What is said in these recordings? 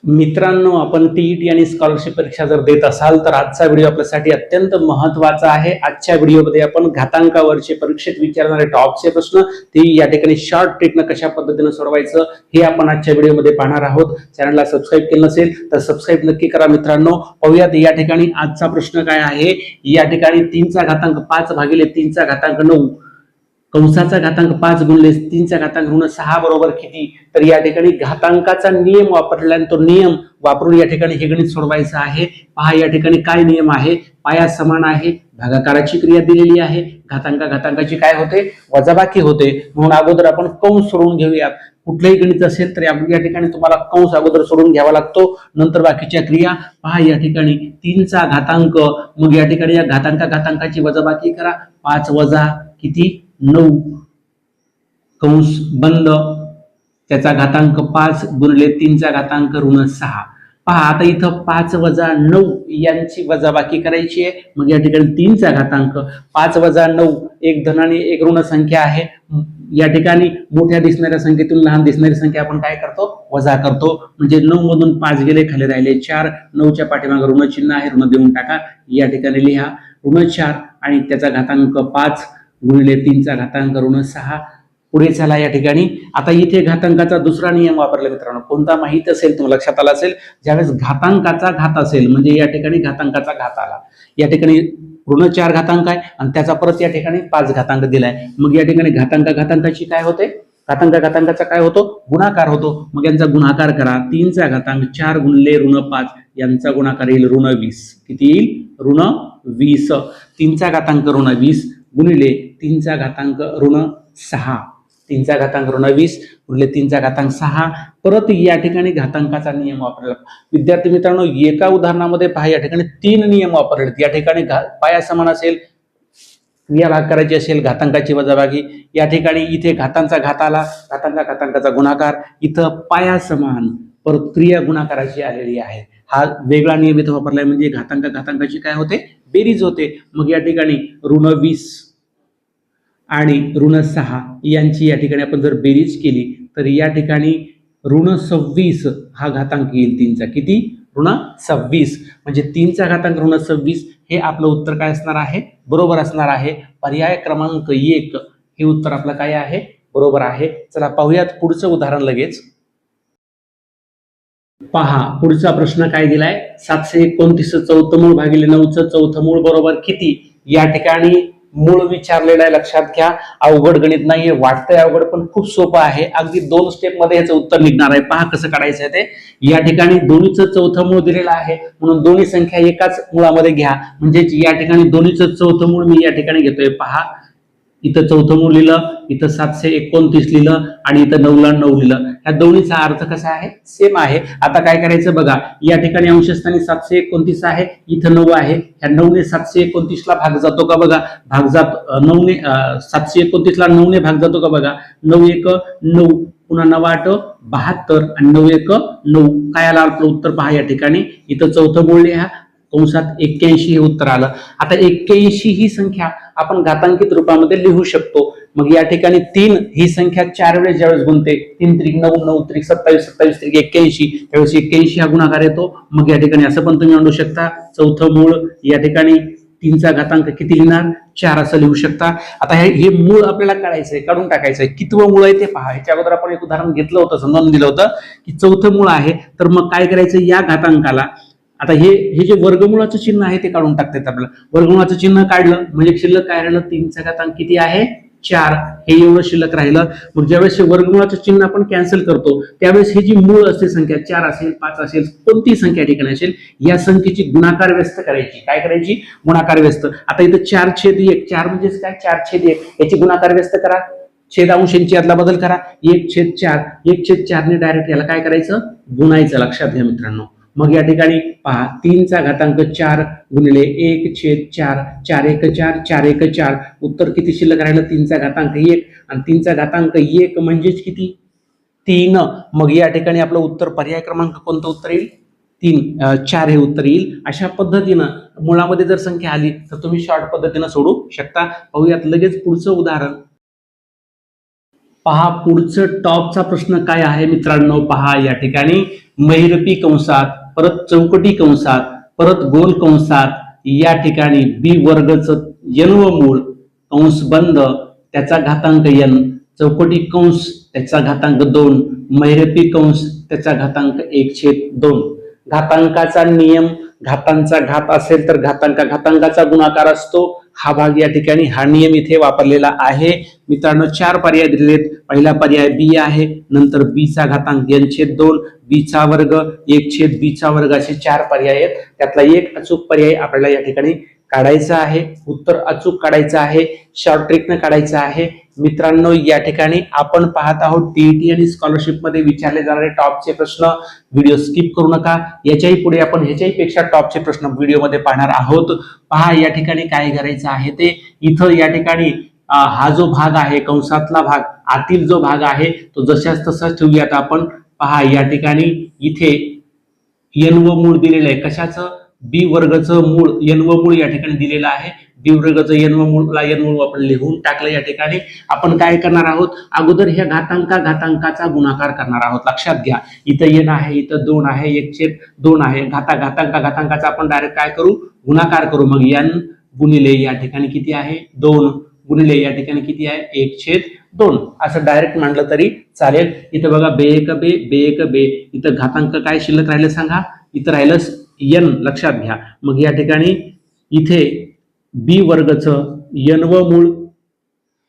मित्रांनो, आपण टीईटी आणि स्कॉलरशिप परीक्षा जर देत असाल तर आजचा व्हिडिओ आपल्यासाठी अत्यंत महत्त्वाचा आहे। आजच्या व्हिडिओमध्ये आपण घातांकावरचे परीक्षेत विचारणारे टॉपचे प्रश्न ते या ठिकाणी शॉर्ट ट्रिकनं कशा पद्धतीने सोडवायचं हे आपण आजच्या व्हिडिओमध्ये पाहणार आहोत। चॅनलला सबस्क्राइब केलं नसेल तर सबस्क्राइब नक्की करा। मित्रांनो, पाहूयात या ठिकाणी आजचा प्रश्न काय आहे। या ठिकाणी 3 चा घातांक 5 भागिले 3 चा घातांक 9 कंसाचा घातांक 5 गुणिले 3 चा घातांक ऋण 6 बरोबर किती। तर या ठिकाणी घातांकाचा नियम वापरला आणि तो नियम वापरून या ठिकाणी हे गणित सोडवायचं आहे। पहा या ठिकाणी काय नियम आहे। पाया समान आहे, भागाकाराची क्रिया दिलेली आहे, घातांकाची काय होते, वजाबाकी होते, म्हणून अगोदर आपण कंस सोडून घेऊयात। कुठलेही गणित असेल तर या ठिकाणी तुम्हाला कंस अगोदर सोडून घ्यावा लागतो, नंतर बाकीच्या क्रिया। पहा या ठिकाणी 3 चा घातांक, मग या ठिकाणी या घातांकाची वजाबाकी करा। 5 वजा किती 9 कंस बंद, त्याचा घातांक 5 गुणिले 3 चा घातांक ऋण 6। पहा आता इथं 5 वजा 9 यांची वजाबाकी करायची आहे। मग या ठिकाणी 3 चा घातांक 5 वजा 9 एक धन आणि एक ऋण संख्या आहे। या ठिकाणी मोठ्या दिसणाऱ्या संख्येतून लहान दिसणारी संख्या आपण काय करतो, वजा करतो। म्हणजे 9 मधून 5 गेले, खाली राहिले 4, 9 च्या पाठीमागे ऋण चिन्ह आहे, ऋण देऊन टाका। या ठिकाणी लिहा ऋण 4 आणि त्याचा घातांक 5 गुणिले 3 चा घातांक ऋण 6। पुढे चला या ठिकाणी आता इथे घातांकाचा दुसरा नियम वापरला मित्रांनो, कोणता माहित असेल तुम्हाला लक्षात आला असेल। ज्यावेळेस घातांकाचा घात असेल म्हणजे या ठिकाणी घातांकाचा घात आला, या ठिकाणी ऋण 4 घातांक आहे आणि त्याचा परत या ठिकाणी 5 घातांक दिलाय। मग या ठिकाणी घातांकाची काय होते, घातांकाचा काय होतो, गुणाकार होतो। मग यांचा गुणाकार करा। 3 चा घातांक 4 गुणिले ऋण 5 यांचा गुणाकार येईल ऋण 20। किती येईल, ऋण 20। 3 चा घातांक ऋण 20 गुणिले 3 चा घातांक ऋण 6, 3 चा घातांक ऋण 20 गुणिले 3 चा घातांक 6। परत या ठिकाणी घातांकाचा नियम वापरला। विद्यार्थी मित्रांनो, एका उदाहरणामध्ये पहा या ठिकाणी 3 नियम वापरलेत। या ठिकाणी पाया समान असेल, क्रिया भाग करायची असेल, घातांकाची वजाबाकी। या ठिकाणी इथे घातांचा घात आला, घातांकाचा गुणाकार, इथं पाया समान परत क्रिया गुणाकाराची आलेली आहे। हा वेगळा नियम इथे वापरलाय, म्हणजे घातांकाची काय होते, बेरीज होते। मग या ठिकाणी ऋण 20 आणि ऋण 6 यांची या ठिकाणी आपण जर बेरीज केली तर या ठिकाणी ऋण 26 हा घातांक येईल 3 चा। किती, ऋण 26। म्हणजे 3 चा घातांक ऋण 26 हे आपलं उत्तर काय असणार आहे, बरोबर असणार आहे। पर्याय क्रमांक 1 हे उत्तर आपलं काय आहे, बरोबर आहे। चला पाहूयात पुढचं उदाहरण लगेच। पहा पुढचा प्रश्न काय दिलाय, 729 चौथं मूळ भागिले 9चं चौथं मूळ बरोबर किती। या ठिकाणी मूळ विचारलेलं आहे, लक्षात घ्या। अवघड गणित नाहीये, वाटतंय अवघड पण खूप सोपं आहे। अगदी 2 स्टेप मध्ये याचं उत्तर निघणार आहे। पहा कसं काढायचं आहे ते। या ठिकाणी दोन्हीचं चौथं मूळ दिलेलं आहे, म्हणून दोन्ही संख्या एकाच मुळामध्ये घ्या। म्हणजे या ठिकाणी दोन्हीचं चौथं मूळ मी या ठिकाणी घेतोय। पहा इथं चौथं मूळ लिहिलं, इथं 729 लिहिलं आणि इथं 9 ला 9 लिहिलं। ह्या दोन्हीचा अर्थ कसा आहे, सेम आहे। आता काय करायचं बघा, या ठिकाणी अंशस्थानी 729 आहे, इथं 9 आहे। ह्या 9 ने 729 ला भाग जातो का बघा, भाग जात 9 ने 729 ला 9 ने भाग जातो का बघा। 9 1 9, पुन्हा 9 8 72 आणि 9 1 9। काय आलं आपलं उत्तर, पहा या ठिकाणी इथं चौथं मूळ लिहा, कंसात 81 हे उत्तर आलं। आता 81 ही संख्या आपण घातांकित रूपामध्ये लिहू शकतो। मग या ठिकाणी 3 ही संख्या 4 वेळेस ज्यावेळेस गुणते, 3 त्रिक 9, 9 त्रिक 27, 27 त्रिक 81, त्यावेळेस 81 हा गुणाकार येतो। मग या ठिकाणी असं पण तुम्ही म्हणू शकता, चौथं मूळ या ठिकाणी 3 चा घातांक किती लिहिणार, 4 असं लिहू शकता। आता हे मूळ आपल्याला काढायचंय, काढून टाकायचंय। कितवं मूळ आहे ते पहा। ह्याच्या अगोदर आपण एक उदाहरण घेतलं होतं, समजावून दिलं होतं की चौथं मूळ आहे। तर मग काय करायचं, या घातांकाला आता हे जे वर्गमूळाचं चिन्ह आहे ते काढून टाकतात आपल्याला। वर्गमूळाचं चिन्ह काढलं म्हणजे शिल्लक काय राहिलं, 3 चा घातांक किती आहे, 4, हे एवढं शिल्लक राहिलं। मग ज्यावेळेस वर्गमूळाचं चिन्ह आपण कॅन्सल करतो त्यावेळेस ही जी मूळ असते संख्या 4 असेल 5 असेल कोणती संख्या ठिकाणी असेल, या संख्येची गुणाकार व्यस्त करायची। काय करायची, गुणाकार व्यस्त। आता इथं 4/1, 4 म्हणजेच काय, 4/1, याची गुणाकार व्यस्त करा, छेद अंशांची यातला बदल करा, 1/4, 1/4 ने डायरेक्ट याला काय करायचं, गुणायचं। लक्षात घ्या मित्रांनो। मग या ठिकाणी पहा 3 चा घातांक 4 गुणिले 1/4, 4 1 4, 4 1 4, उत्तर किती शिल्लक राहिलं, 3 चा घातांक 1 आणि 3 चा घातांक 1 म्हणजेच किती, 3। मग या ठिकाणी आपलं उत्तर पर्याय क्रमांक कोणतं उत्तर येईल, 4 हे उत्तर येईल। अशा पद्धतीनं मुळामध्ये जर संख्या आली तर तुम्ही शॉर्ट पद्धतीनं सोडू शकता। पाहूयात लगेच पुढचं उदाहरण। पहा पुढचं टॉपचा प्रश्न काय आहे मित्रांनो, पहा या ठिकाणी महिरपी कंसात, परत चौकटी कंसात, परत गोल कंसात, या ठिकाणी बी वर्गच मूळ कंस बंद त्याचा घातांक n, चौकटी कंस त्याचा घातांक 2, महिरपी कंस त्याचा घातांक 1/2. घातांकाचा नियम, घातांचा घात असेल तर घातांकाचा गुणाकार असतो. हा भाग या ठिकाणी हा नियम इथे वापरलेला आहे. मित्रांनो 4 पर्याय दिलेत. पहिला पर्याय बी आहे, नंतर b चा घातांक n/2, b चा वर्ग 1/b चा वर्ग असे 4 पर्याय आहेत. त्यातला एक अचूक पर्याय आपल्याला या ठिकाणी काढायचा आहे. उत्तर अचूक काढायचं आहे, शॉर्ट ट्रिकनं काढायचं आहे. मित्रांनो या ठिकाणी आपण पाहत आहोत टीईटी आणि स्कॉलरशिप मध्ये विचारले जाणारे टॉपचे प्रश्न. व्हिडिओ स्किप करू नका. याच्याही पुढे आपण ह्याच्याही पेक्षा टॉपचे प्रश्न व्हिडिओमध्ये पाहणार आहोत. पहा या ठिकाणी काय करायचं आहे ते, इथं या ठिकाणी हा जो भाग आहे कंसातला भाग, आतील जो भाग आहे तो जशाच तसाच ठेवूयात आपण. पहा या ठिकाणी इथे n व मूळ दिलेलं आहे. कशाचं? बी वर्गचं मूळ n व मूळ या ठिकाणी दिलेलं आहे. बी वर्गचं n व मूळला n मूळ आपण लिहून टाकलं. या ठिकाणी आपण काय करणार आहोत, अगोदर ह्या घातांकाचा गुणाकार करणार आहोत. लक्षात घ्या, इथं n आहे, इथं 2 आहे, 1/2 आहे. घातांकाचा आपण डायरेक्ट काय करू, गुणाकार करू. मग n गुणिले या ठिकाणी किती आहे 2, गुणिले या ठिकाणी किती आहे 1/2, असं डायरेक्ट मांडलं तरी चालेल. इथं बघा बे. इथं घातांक काय शिल्लक राहिलं सांगा, इथं राहिलं n. लक्षात घ्या. मग या ठिकाणी इथे बी वर्गचं n व मूळ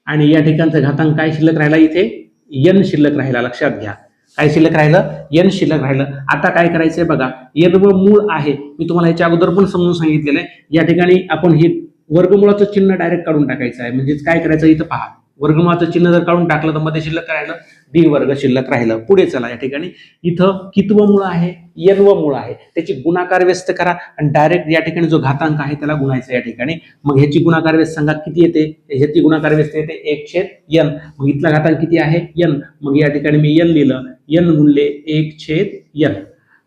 आणि या ठिकाणचा घातांक काय शिल्लक राहिला, इथे n शिल्लक राहिला. लक्षात घ्या, काय शिल्लक राहिलं, n शिल्लक राहिलं. आता काय करायचंय बघा, n व मूळ आहे, मी तुम्हाला याच्या अगोदर पण समजून सांगितलेलं आहे. या ठिकाणी आपण हे वर्गमुळाचं चिन्ह डायरेक्ट काढून टाकायचं आहे. म्हणजेच काय करायचं, इथं पहा वर्गमुळाचं चिन्ह जर काढून टाकलं तर मध्ये शिल्लक राहिलं डी वर्ग शिल्लक राहिलं. पुढे चला, या ठिकाणी इथं कितवं मूळ आहे, n व मूळ आहे, त्याची गुणाकार व्यस्त करा आणि डायरेक्ट या ठिकाणी जो घातांक आहे त्याला गुणायचं या ठिकाणी. मग ह्याची गुणाकार व्यस्त सांगा किती येते, ह्याची गुणाकार व्यस्त येते 1/n. मग इथला घातांक किती आहे n. मग या ठिकाणी मी n लिहिलं, n गुणले 1/n.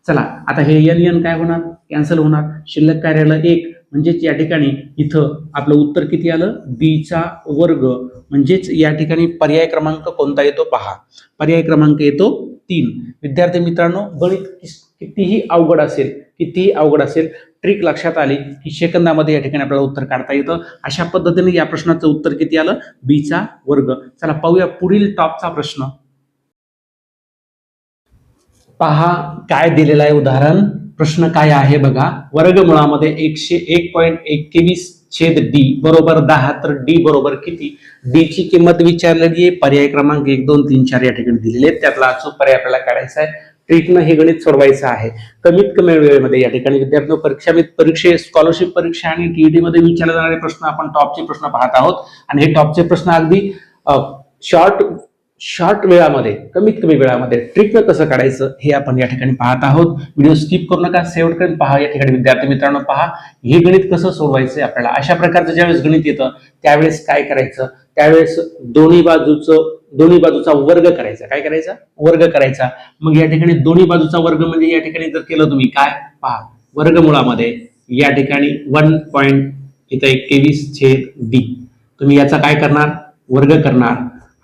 चला आता हे n काय होणार, कॅन्सल होणार. शिल्लक काय राहिलं 1. म्हणजेच या ठिकाणी इथं आपलं उत्तर किती आलं, b चा वर्ग. म्हणजेच या ठिकाणी पर्याय क्रमांक कोणता येतो पहा, पर्याय क्रमांक येतो 3. विद्यार्थी मित्रांनो, गणित कितीही अवघड असेल, ट्रिक लक्षात आली की सेकंदामध्ये या ठिकाणी आपल्याला उत्तर काढता येतं. अशा पद्धतीने या प्रश्नाचं उत्तर किती आलं, b चा वर्ग. चला पाहूया पुढील टॉपचा प्रश्न. पहा काय दिलेला आहे उदाहरण. प्रश्न काय आहे बघा, वर्गमुळामध्ये 101.21/d बरोबर 10, तर d बरोबर किती. d ची किंमत विचारलेली आहे. पर्याय क्रमांक 1 2 3 4 या ठिकाणी दिलेले आहेत. त्यातला अचूक पर्याय आपल्याला काढायचा आहे. ट्रिकनं हे गणित सोडवायचं आहे कमीत कमी वेळेमध्ये. या ठिकाणी विद्यार्थ्यांनो परीक्षे स्कॉलरशिप परीक्षा आणि टीईटी मध्ये विचारले जाणारे प्रश्न आपण टॉपचे प्रश्न पाहत आहोत. आणि हे टॉपचे प्रश्न अगदी शॉर्ट वेळामध्ये, कमीत कमी वेळामध्ये ट्रिकनं कसं काढायचं हे आपण या ठिकाणी पाहत आहोत. व्हिडिओ स्किप करू नका, सेव्ह करून पहा. या ठिकाणी विद्यार्थी मित्रांनो पहा, हे गणित कसं सोडवायचं आपल्याला. अशा प्रकारचं ज्यावेळेस गणित येतं त्यावेळेस काय करायचं, त्यावेळेस दोन्ही बाजूचा वर्ग करायचा. काय करायचा, वर्ग करायचा. मग या ठिकाणी दोन्ही बाजूचा वर्ग म्हणजे या ठिकाणी जर केलं तुम्ही काय पहा, वर्गमुळामध्ये या ठिकाणी 1.21/d तुम्ही याचा काय करणार, वर्ग करणार.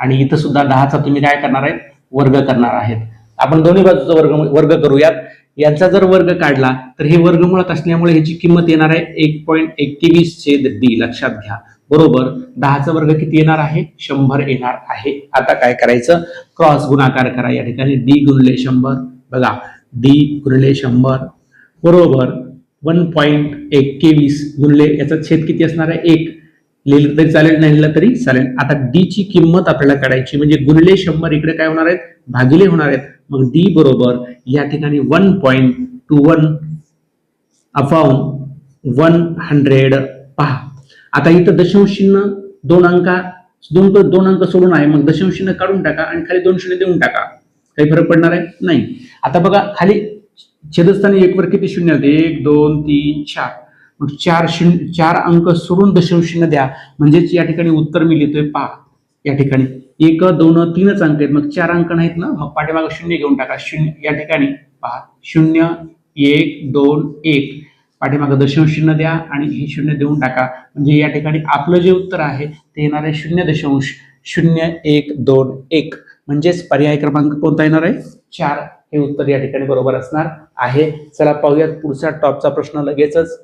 आणि इथं सुद्धा 10चा तुम्ही काय करणार आहे, वर्ग करणार आहेत. आपण दोन्ही बाजूचा वर्ग करूयात. यांचा जर वर्ग काढला तर हे वर्गमुळात असल्यामुळे ह्याची किंमत येणार आहे 1.21/d. लक्षात घ्या. बरोबर 10चा वर्ग किती येणार आहे, 100 येणार आहे. आता काय करायचं, क्रॉस गुणाकार करा. या ठिकाणी d गुणिले 100 बघा, d गुणिले 100 बरोबर 1.21 गुणिले याचा छेद किती असणार आहे 1. लिहिलं तरी चालेल, नाही लिहिलं तरी चालेल. आता d ची किंमत आपल्याला काढायची, म्हणजे गुणिले 100 इकडे काय होणार आहेत, भागिले होणार आहेत. मग d बरोबर या ठिकाणी 1.21/100 पहा. आता इथं दशांश चिन्ह दोन अंक सोडून आहे, मग दशांश चिन्ह काढून टाका आणि खाली 2 शून्य देऊन टाका. काही फरक पडणार आहे नाही. आता बघा खाली छेदस्थानी 1 वर किती शून्य होते, 1 2 3 4. मग 4 अंक सोडून दशांश चिन्ह द्या. म्हणजेच या ठिकाणी उत्तर मी लिहितोय पहा. या ठिकाणी 1 2 3च अंक आहेत, मग 4 अंक नाहीत ना, मग पाठीमागे 0 घेऊन टाका. 0 या ठिकाणी पहा 0 1 2 1 पाठीमागे दशांश चिन्ह द्या आणि हे 0 देऊन टाका. म्हणजे या ठिकाणी आपलं जे उत्तर आहे ते येणार आहे 0.0121. म्हणजेच पर्याय क्रमांक कोणता येणार आहे 4 हे उत्तर या ठिकाणी बरोबर असणार आहे. चला पाहूयात पुढचा टॉपचा प्रश्न लगेचच.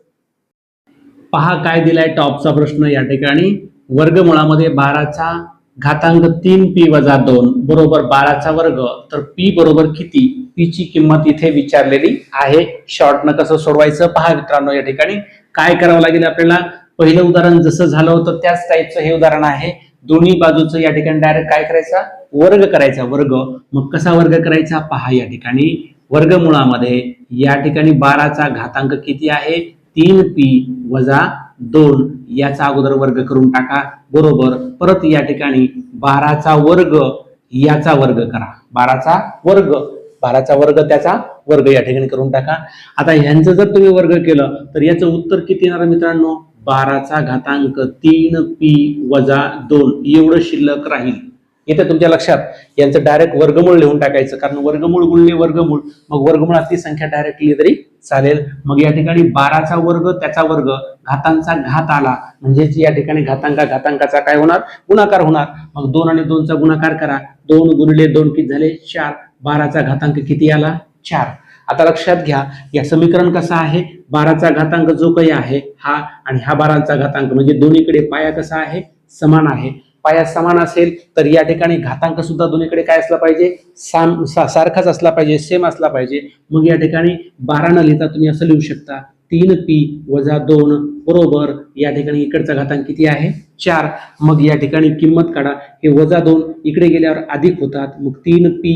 पहा काय दिलाय टॉपचा प्रश्न या ठिकाणी. वर्गमुळामध्ये 12चा घातांक 3p वजा 2 बरोबर 12चा वर्ग, तर p बरोबर किती, p ची किंमत इथे विचारलेली आहे. शॉर्टनं कसं सोडवायचं पहा मित्रांनो. या ठिकाणी काय करावं लागेल आपल्याला, पहिलं उदाहरण जसं झालं होतं त्याच टाईपचं हे उदाहरण आहे. दोन्ही बाजूचं या ठिकाणी डायरेक्ट काय करायचा, वर्ग करायचा. वर्ग मग कसा वर्ग करायचा पहा. या ठिकाणी वर्गमुळामध्ये या ठिकाणी 12चा घातांक किती आहे, 3p वजा 2 याचा अगोदर वर्ग करून टाका बरोबर. परत या ठिकाणी 12चा वर्ग याचा वर्ग करा. 12चा वर्ग त्याचा वर्ग या ठिकाणी करून टाका. आता ह्यांचं जर तुम्ही वर्ग केलं तर याचं उत्तर किती येणार मित्रांनो, 12चा घातांक 3p वजा 2 एवढं शिल्लक राहील. इथे तुमच्या लक्षात यांचं डायरेक्ट वर्गमूळ लिहून टाकायचं, कारण वर्गमूळ गुणले वर्गमूळ, मग वर्गमुळातली संख्या डायरेक्ट लिहिली तरी चालेल. मग या ठिकाणी 12चा वर्ग त्याचा वर्ग घातांचा घात आला, म्हणजेच या ठिकाणी घातांकाचा काय होणार, गुणाकार होणार. मग 2 आणि 2चा गुणाकार करा. 2 गुणिले 2 किती झाले 4. 12चा घातांक किती आला 4. आता लक्षात घ्या या समीकरण कसं आहे, 12चा घातांक जो काही आहे हा आणि हा 12चा घातांक म्हणजे दोन्हीकडे पाया कसा आहे, समान आहे. पाया समान असेल तर या ठिकाणी घातांक सुद्धा दोन्हीकडे काय असला पाहिजे, सारखाच असला पाहिजे, सेम असला पाहिजे. मग या ठिकाणी 12 न लिहिता तुम्ही असं लिहू शकता 3p वजा 2 बरोबर या ठिकाणी इकडचा घातांक किती आहे 4. मग या ठिकाणी किंमत काढा. हे वजा 2 इकडे गेल्यावर अधिक होतात. मग 3p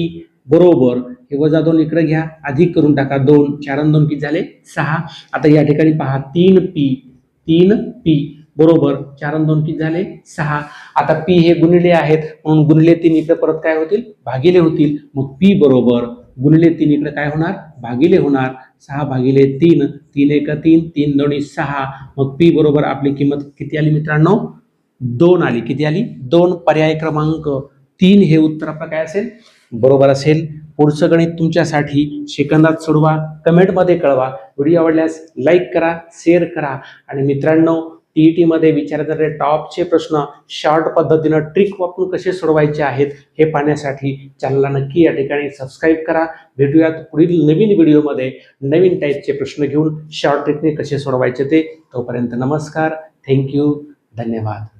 बरोबर हे वजा 2 इकडे घ्या, अधिक करून टाका. 2 4 आणि 2 किती झाले 6. आता या ठिकाणी पहा 3p बरोबर 4 आणि 2 किती झाले 6. आता p हे गुणिले आहेत म्हणून गुणिले 3 इकडे परत काय होतील, भागिले होतील. मग p बरोबर गुणिले 3 इकडे काय होणार, भागिले होणार. 6 भागिले 3, 3 1 3, 3 2 6. मग p बरोबर आपली किंमत किती आली मित्रांनो, 2 आली. किती आली 2. पर्याय क्रमांक 3 हे उत्तर आपलं काय असेल, बरोबर असेल. पुढचं गणित तुमच्यासाठी सेकंदात सोडवा, कमेंटमध्ये कळवा. व्हिडिओ आवडल्यास लाईक करा, शेअर करा. आणि मित्रांनो टीईटी मध्ये विचारलेले टॉपचे प्रश्न शॉर्ट पद्धतीने ट्रिक वापरून कसे सोडवायचे आहेत हे पाहण्यासाठी चॅनलला नक्की या ठिकाणी सबस्क्राईब करा. भेटूयात पुढील नवीन व्हिडिओमध्ये नवीन टाईपचे प्रश्न घेऊन शॉर्ट ट्रिकने कसे सोडवायचे ते. तोपर्यंत नमस्कार, थँक्यू, धन्यवाद.